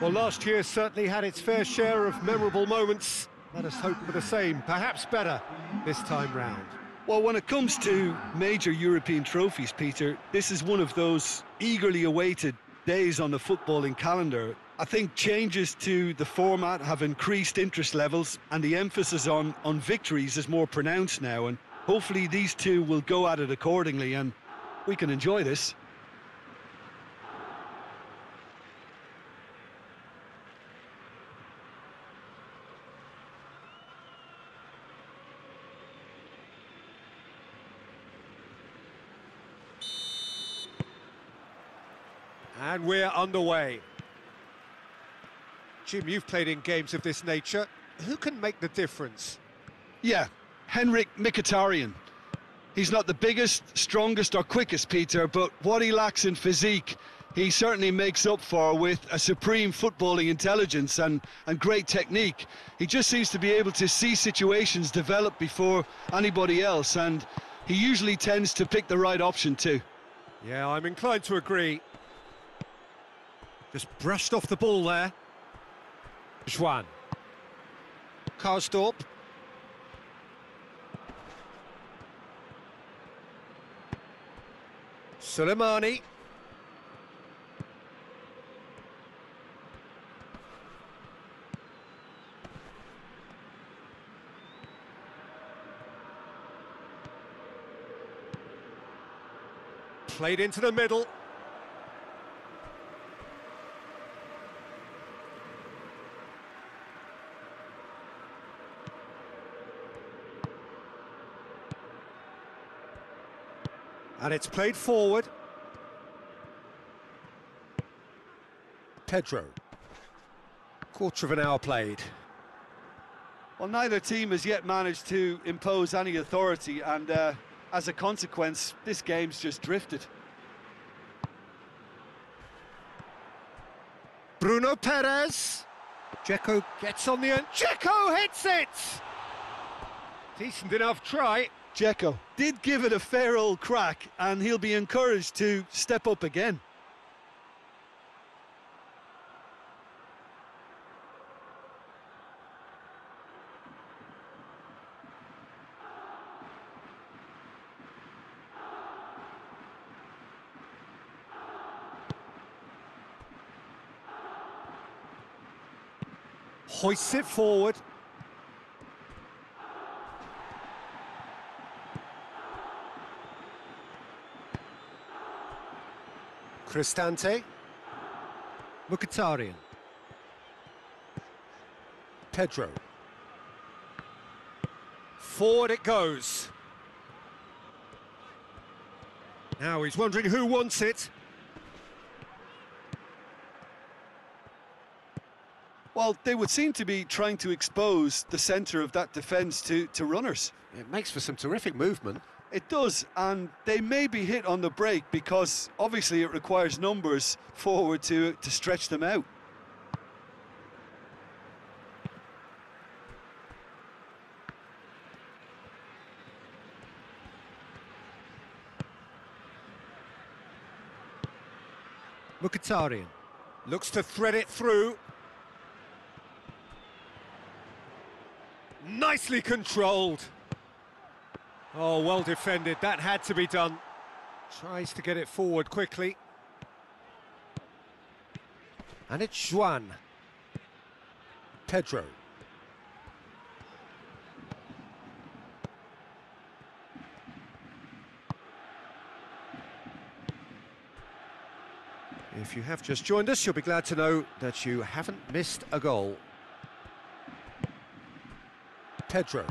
Well, last year certainly had its fair share of memorable moments. Let us hope for the same, perhaps better, this time round. Well, when it comes to major European trophies, Peter, this is one of those eagerly awaited days on the footballing calendar. I think changes to the format have increased interest levels, and the emphasis on victories is more pronounced now, and hopefully these two will go at it accordingly and we can enjoy this. And we're underway. Jim, you've played in games of this nature. Who can make the difference? Yeah, Henrik Mkhitaryan. He's not the biggest, strongest or quickest, Peter, but what he lacks in physique, he certainly makes up for with a supreme footballing intelligence and great technique. He just seems to be able to see situations develop before anybody else, and he usually tends to pick the right option too. Yeah, I'm inclined to agree. Just brushed off the ball there. Juan. Karsdorp. Soleimani. Played into the middle. And it's played forward. Pedro. Quarter of an hour played. Well, neither team has yet managed to impose any authority, and as a consequence, this game's just drifted. Bruno Perez. Dzeko gets on the end. Dzeko hits it! Decent enough try. Dzeko did give it a fair old crack, and he'll be encouraged to step up again. Hoists it forward. Cristante. Mkhitaryan. Pedro. Forward it goes. Now he's wondering who wants it. Well, they would seem to be trying to expose the centre of that defence to runners. It makes for some terrific movement. It does, and they may be hit on the break because obviously it requires numbers forward to stretch them out. Mkhitaryan looks to thread it through. Nicely controlled. Oh, well defended. That had to be done. Tries to get it forward quickly. And it's Juan. Pedro. If you have just joined us, you'll be glad to know that you haven't missed a goal. Pedro.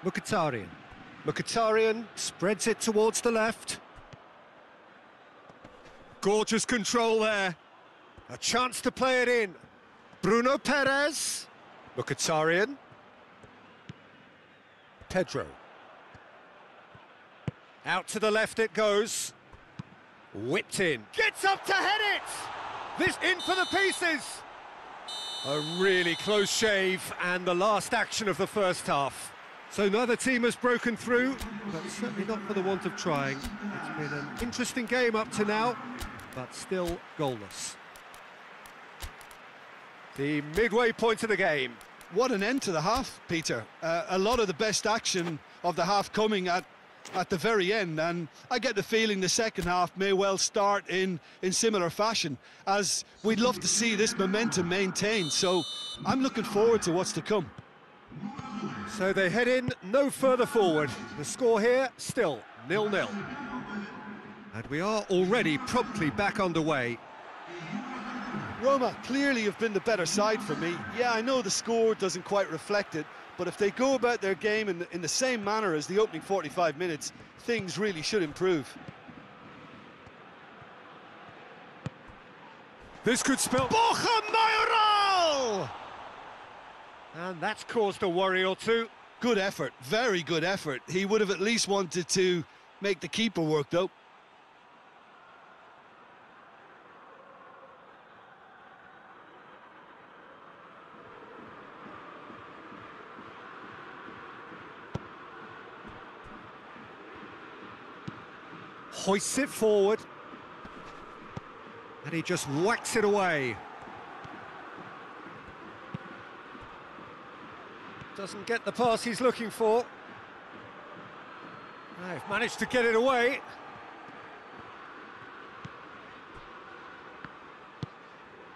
Mkhitaryan. Mkhitaryan spreads it towards the left. Gorgeous control there. A chance to play it in. Bruno Perez. Mkhitaryan. Pedro. Out to the left it goes. Whipped in. Gets up to head it! This in for the pieces! A really close shave, and the last action of the first half. So neither team has broken through, but certainly not for the want of trying. It's been an interesting game up to now, but still goalless. The midway point of the game. What an end to the half, Peter. A lot of the best action of the half coming at the very end, and I get the feeling the second half may well start in similar fashion, as we'd love to see this momentum maintained. So I'm looking forward to what's to come. So they head in no further forward. The score here still 0-0. And we are already promptly back underway. Roma clearly have been the better side for me. Yeah, I know the score doesn't quite reflect it, but if they go about their game in the same manner as the opening 45 minutes, things really should improve. This could spell Borja Mayoral! And that's caused a worry or two. Good effort, very good effort. He would have at least wanted to make the keeper work, though. Hoists it forward. And he just whacks it away. Doesn't get the pass he's looking for. They've managed to get it away.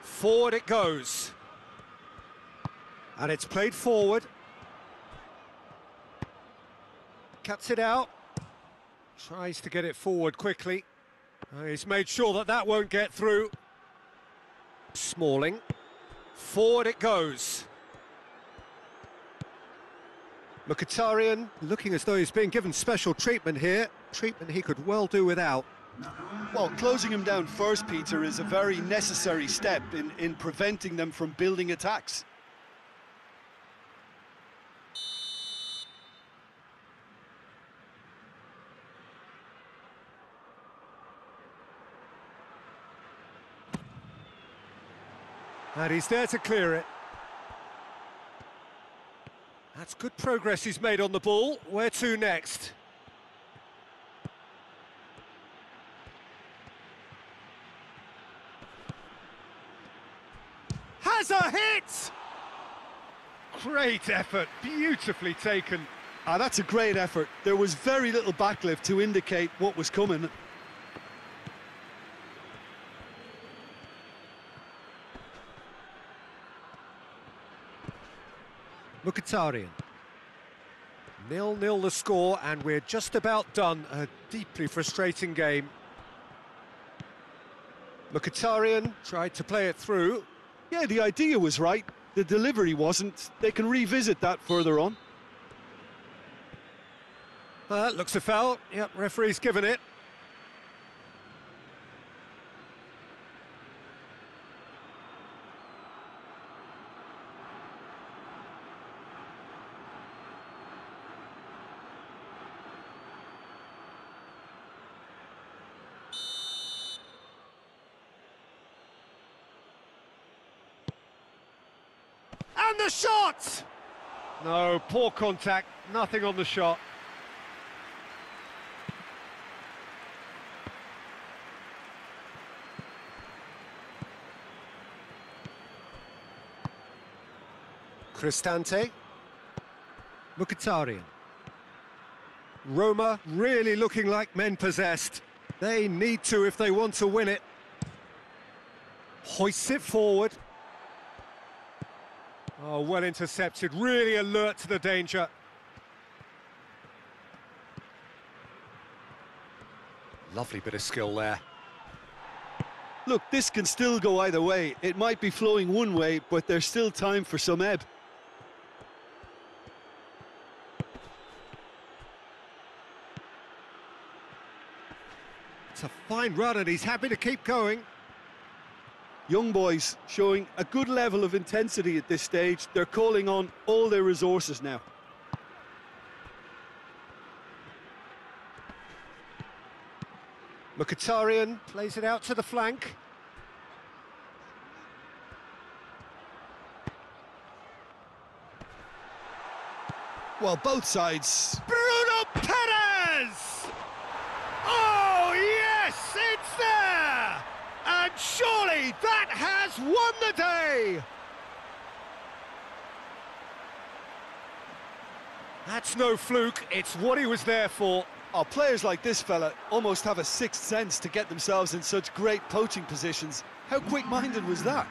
Forward it goes. And it's played forward. Cuts it out. Tries to get it forward quickly. He's made sure that that won't get through. Smalling. Forward it goes. Mkhitaryan looking as though he's being given special treatment here. Treatment he could well do without. Well, closing him down first, Peter, is a very necessary step in preventing them from building attacks. And he's there to clear it. That's good progress he's made on the ball. Where to next? Has a hit! Great effort, beautifully taken. That's a great effort. There was very little backlift to indicate what was coming. Mkhitaryan. 0-0 the score, and we're just about done. A deeply frustrating game. Mkhitaryan tried to play it through. Yeah, the idea was right. The delivery wasn't. They can revisit that further on. That looks a foul. Yep, referee's given it. And the shot! No, poor contact, nothing on the shot. Cristante. Mkhitaryan. Roma really looking like men possessed. They need to if they want to win it. Hoists it forward. Oh, well intercepted, really alert to the danger. Lovely bit of skill there. Look, this can still go either way. It might be flowing one way, but there's still time for some ebb. It's a fine run and he's happy to keep going. Young boys showing a good level of intensity at this stage. They're calling on all their resources now. Mkhitaryan plays it out to the flank. Well, both sides. Bruno Perez! Oh, yes, it's there! And surely that has won the day! That's no fluke, it's what he was there for. Oh, players like this fella almost have a sixth sense to get themselves in such great poaching positions. How quick-minded was that?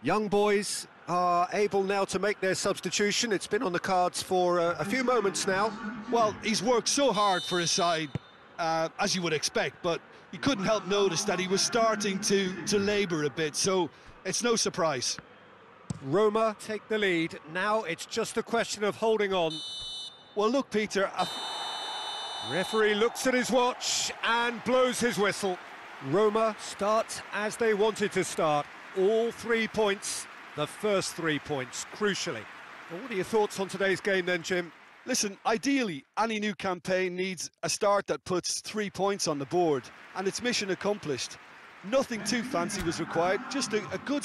Young boys are able now to make their substitution. It's been on the cards for a few moments now. Well, he's worked so hard for his side, as you would expect, but you couldn't help notice that he was starting to labour a bit, so it's no surprise. Roma take the lead. Now it's just a question of holding on. Well, look, Peter... Referee looks at his watch and blows his whistle. Roma start as they wanted to start. All 3 points, the first 3 points, crucially. Well, what are your thoughts on today's game then, Jim? Listen, ideally, any new campaign needs a start that puts 3 points on the board, and it's mission accomplished. Nothing too fancy was required, just a good...